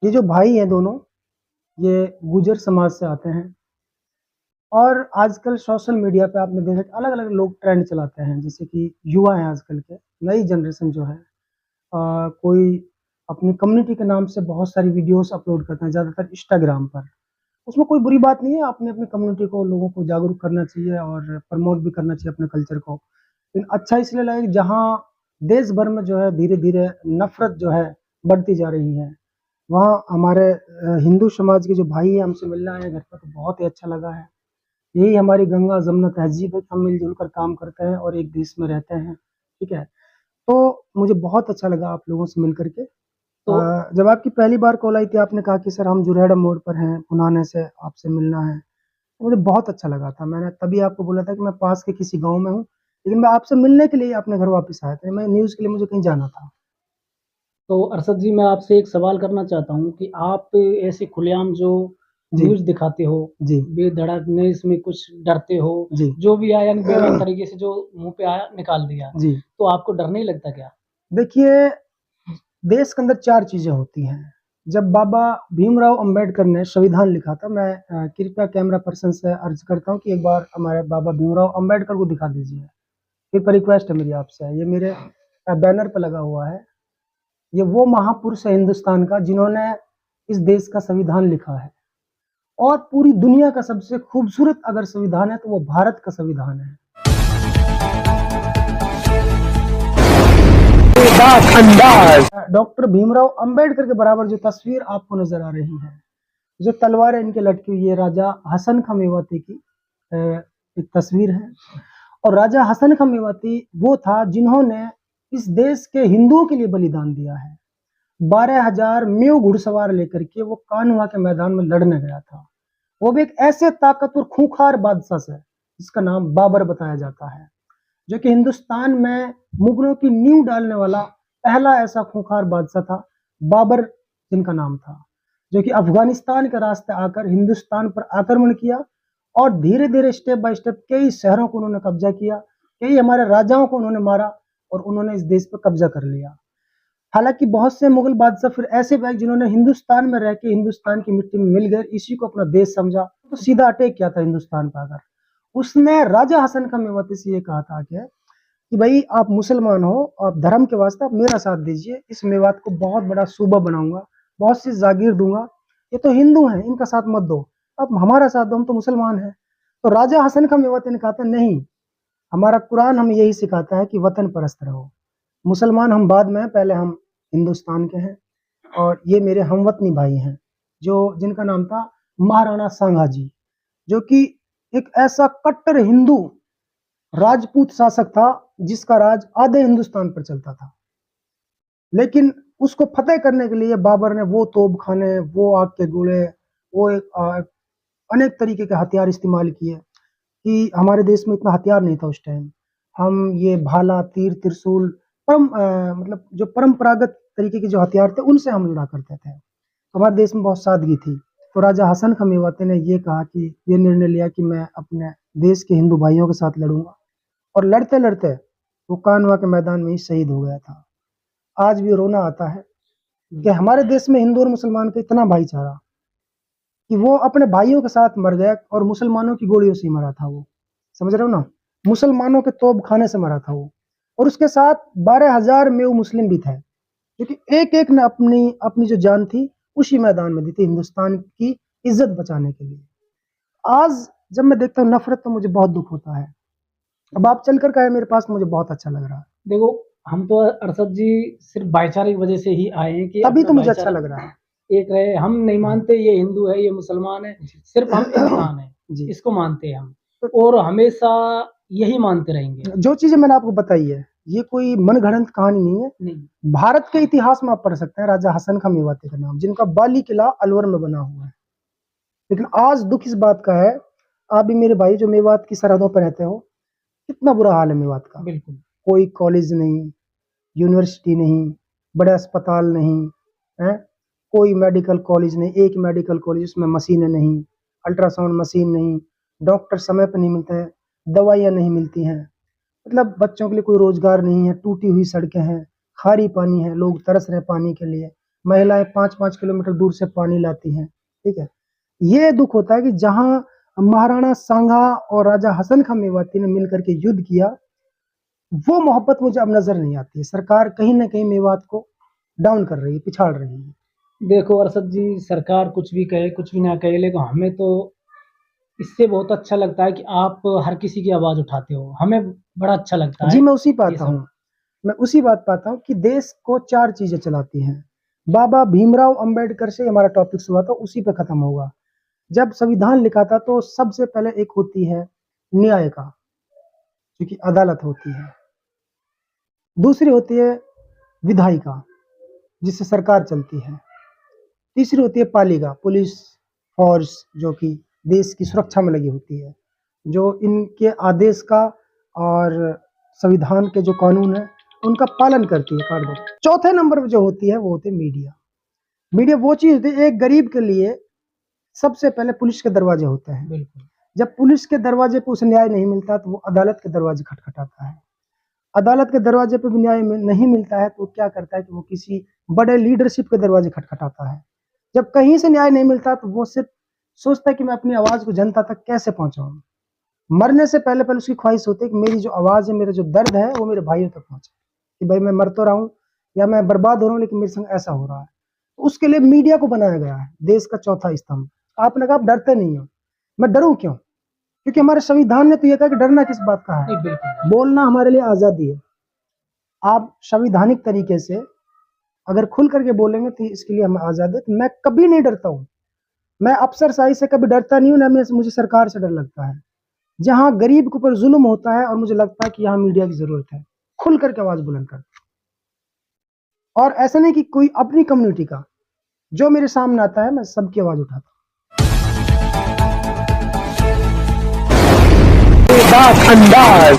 ये जो भाई हैं दोनों, ये गुर्जर समाज से आते हैं और आजकल सोशल मीडिया पे आपने देखा कि अलग-अलग लोग ट्रेंड चलाते हैं, जैसे कि युवा हैं आजकल के, नई जनरेशन जो है कोई अपनी कम्युनिटी के नाम से बहुत सारी वीडियोज़ अपलोड करते हैं, ज़्यादातर इंस्टाग्राम पर। उसमें कोई बुरी बात नहीं है, आपने अपनी कम्युनिटी को, लोगों को जागरूक करना चाहिए और प्रमोट भी करना चाहिए अपने कल्चर को। लेकिन अच्छा इसलिए लगा कि जहाँ देश भर में जो है धीरे-धीरे नफ़रत जो है बढ़ती जा रही है, वहाँ हमारे हिंदू समाज के जो भाई हैं हमसे मिलने आए हैं घर पे, तो बहुत ही अच्छा लगा है। यही हमारी गंगा जमुना तहज़ीब है कि हम मिल-जुल कर काम करते हैं और एक देश में रहते हैं, ठीक है? तो मुझे बहुत अच्छा लगा आप लोगों से मिल कर के। तो जब आपकी पहली बार कॉल आई थी, आपने कहा कि सर हम जुरेहड़ा मोड़ पर हैं, पुनाने से आपसे मिलना है। तो मुझे बहुत अच्छा लगा था। मैंने तभी आपको बोला था कि मैं पास के किसी गाँव में हूँ, लेकिन मैं आपसे मिलने के लिए ही अपने घर वापस आया था। मैं न्यूज़ के लिए मुझे कहीं जाना था। तो अरशद जी, मैं आपसे एक सवाल करना चाहता हूँ कि आप ऐसे खुलेआम जो जी, न्यूज़ दिखाते हो, जी, बेधड़क न इसमें कुछ डरते हो, जी, जो भी आया बेरहम तरीके से जो मुँह पे आया निकाल दिया, जी। तो आपको डर नहीं लगता क्या? देखिए, देश के अंदर 4 चीज़ें होती हैं। जब बाबा भीमराव अंबेडकर ने संविधान लिखा था, मैं कृपया कैमरा पर्सन से अर्ज़ करता हूँ कि एक बार हमारे बाबा भीमराव अंबेडकर को दिखा दीजिए। एक रिक्वेस्ट है मेरी आपसे, ये मेरे बैनर पे लगा हुआ है। ये वो महापुरुष है हिंदुस्तान का जिन्होंने इस देश का संविधान लिखा है और पूरी दुनिया का सबसे खूबसूरत अगर संविधान है, तो वो भारत का संविधान है। डॉक्टर भीमराव अंबेडकर के बराबर जो तस्वीर आपको नज़र आ रही है, जो तलवारें इनके लटकी हुई है, राजा हसन खां मेवाती की एक तस्वीर है। और राजा हसन खां मेवाती वो था जिन्होंने इस देश के हिंदुओं के लिए बलिदान दिया है। 12,000 मेव घुड़सवार लेकर के वो कान्हा के मैदान में लड़ने गया था। वो भी एक ऐसे ताकतवर खूंखार बादशाह से जिसका नाम बाबर बताया जाता है, जो कि हिंदुस्तान में मुगलों की नींव डालने वाला पहला ऐसा खूंखार बादशाह था, बाबर जिनका नाम था, जो कि अफगानिस्तान के रास्ते आकर हिंदुस्तान पर आक्रमण किया और धीरे-धीरे स्टेप बाय स्टेप कई शहरों को उन्होंने कब्जा किया, कई हमारे राजाओं को उन्होंने मारा और उन्होंने इस देश पर कब्जा कर लिया। हालाँकि बहुत से मुगल बादशाह फिर ऐसे भी आए जिन्होंने हिंदुस्तान में रह के हिंदुस्तान की मिट्टी में मिल गए, इसी को अपना देश समझा, तो सीधा अटैक किया था हिंदुस्तान पे आकर। उसने राजा हसन खां मेवाती से ये कहा था कि भाई आप मुसलमान हो, आप धर्म के वास्ते आप मेरा साथ दीजिए, इस मेवात को बहुत बड़ा सूबा बनाऊँगा, बहुत सी जागीर दूँगा, ये तो हिंदू हैं, इनका साथ मत दो, आप हमारा साथ दो, हम तो मुसलमान हैं। तो राजा हसन खां मेवाती ने कहा था नहीं, हमारा कुरान हमें यही सिखाता है कि वतन परस्त रहो। मुसलमान हम बाद में हैं, पहले हम हिंदुस्तान के हैं और ये मेरे हमवतनी भाई हैं, जो जिनका नाम था महाराणा सांगा जी, जो कि एक ऐसा कट्टर हिंदू राजपूत शासक था, जिसका राज आधे हिंदुस्तान पर चलता था। लेकिन उसको फतेह करने के लिए बाबर ने वो तोपखाने, वो आग के गोले, वो अनेक तरीके के हथियार इस्तेमाल किए कि हमारे देश में इतना हथियार नहीं था उस टाइम। हम ये भाला, तीर, त्रिशूल मतलब जो परंपरागत तरीके के जो हथियार थे, उनसे हम लड़ा करते थे। हमारे देश में बहुत सादगी थी। तो राजा हसन खां मेवाती ने ये कहा कि ये निर्णय लिया कि मैं अपने देश के हिंदू भाइयों के साथ लड़ूँगा और लड़ते-लड़ते वो कान्हा के मैदान में ही शहीद हो गया था। आज भी रोना आता है कि हमारे देश में हिंदू और मुसलमान का इतना भाईचारा कि वो अपने भाइयों के साथ मर गया और मुसलमानों की गोलियों से ही मरा था वो। समझ रहे हो ना? मुसलमानों के तोपखाने से मरा था वो और उसके साथ 12,000 में वो मुस्लिम भी थे, क्योंकि एक-एक ने अपनी अपनी जो जान थी उसी मैदान में दी थी हिंदुस्तान की इज़्ज़त बचाने के लिए। आज जब मैं देखता हूँ नफ़रत, तो मुझे बहुत दुःख होता है। अब आप चल कर के आए मेरे पास, तो मुझे बहुत अच्छा लग रहा है। देखो, हम तो अरशद जी सिर्फ़ भाईचारे की वजह से ही आए हैं कि तभी अपना तो मुझे अच्छा भाईचारा लग रहा है। एक रहे। हम नहीं मानते ये हिंदू है, ये मुसलमान है, सिर्फ़ हम इंसान हैं, जी। इसको मानते हैं हम और हमेशा यही मानते रहेंगे। जो चीज़ें मैंने आपको बताई है, ये कोई मनगढ़ंत कहानी नहीं है। नहीं, भारत के इतिहास में आप पढ़ सकते हैं राजा हसन खां मेवाती का नाम, जिनका बाली किला अलवर में बना हुआ है। लेकिन आज दुःख इस बात का है, आप भी मेरे भाई जो मेवात की सरहदों पे रहते हो, कितना बुरा हाल है मेवात का। बिल्कुल। कोई कॉलेज नहीं, यूनिवर्सिटी नहीं, बड़े अस्पताल नहीं, हैं? कोई मेडिकल कॉलेज नहीं, एक मेडिकल कॉलेज उसमें मशीनें नहीं, अल्ट्रासाउंड मशीन नहीं, डॉक्टर समय पे नहीं मिलते हैं, दवाइयाँ नहीं मिलती हैं। मतलब बच्चों के लिए कोई रोज़गार नहीं है, टूटी हुई सड़कें हैं, खारी पानी है, लोग तरस रहे हैं पानी के लिए। महिलाएं 5-5 किलोमीटर दूर से पानी लाती हैं, ठीक है। ये दुख होता है कि जहां महाराणा सांगा और राजा हसन खां मेवाती ने मिलकर के युद्ध किया, वो मोहब्बत मुझे अब नजर नहीं आती है। सरकार कहीं ना कहीं मेवात को डाउन कर रही है, पिछाड़ रही है। देखो अरशद जी, सरकार कुछ भी कहे कुछ भी ना कहे, लेकिन हमें तो इससे बहुत अच्छा लगता है कि आप हर किसी की आवाज उठाते हो, हमें बड़ा अच्छा लगता जी है मैं उसी ये पाता सब। हूँ, मैं उसी बात पाता हूँ कि देश को 4 चीजें चलाती हैं। बाबा भीमराव अंबेडकर से हमारा टॉपिक शुरू हुआ था, उसी पे खत्म होगा। जब संविधान लिखा था तो सबसे पहले एक होती है न्याय का, क्योंकि अदालत होती है। दूसरी होती है विधायिका, जिससे सरकार चलती है। तीसरी होती है पालिका, पुलिस फोर्स, जो कि देश की सुरक्षा में लगी होती है, जो इनके आदेश का और संविधान के जो कानून है उनका पालन करती है। काट दो। चौथे नंबर पर जो होती है वो होती है मीडिया। मीडिया वो चीज होती है, एक गरीब के लिए सबसे पहले पुलिस के दरवाजे होते हैं। बिल्कुल। जब पुलिस के दरवाजे पे उसे न्याय नहीं मिलता तो वो अदालत के दरवाजे खटखटाता है। अदालत के दरवाजे पे भी न्याय नहीं मिलता है तो क्या करता है कि वो किसी बड़े लीडरशिप के दरवाजे खटखटाता है। जब कहीं से न्याय नहीं मिलता तो वो सिर्फ सोचता है कि मैं अपनी आवाज को जनता तक कैसे पहुंचाऊं। मरने से पहले पहले उसकी ख्वाहिश होती है कि मेरी जो आवाज है, मेरा जो दर्द है, वो मेरे भाइयों तक पहुंचे, कि भाई मैं मर तो रहा हूं या मैं बर्बाद हो रहा हूं लेकिन मेरे संग ऐसा हो रहा है। तो उसके लिए मीडिया को बनाया गया है, देश का चौथा स्तंभ। आपने कहा आप डरते नहीं हो, मैं डरूं क्यों? क्योंकि हमारे संविधान ने तो यह कहा कि डरना किस बात का है। बिल्कुल। बोलना हमारे लिए आजादी है। आप संवैधानिक तरीके से अगर खुल करके बोलेंगे तो इसके लिए हमें आजादी है। तो मैं कभी नहीं डरता हूँ, मैं अफसरशाही से कभी डरता नहीं हूँ, ना मुझे सरकार से डर लगता है। जहां गरीब के ऊपर जुल्म होता है और मुझे लगता है कि यहाँ मीडिया की जरूरत है, खुल करके आवाज बुलंद कर। और ऐसा नहीं कि कोई अपनी कम्युनिटी का जो मेरे सामने आता है मैं सबकी आवाज उठाता हूँ। अंदाज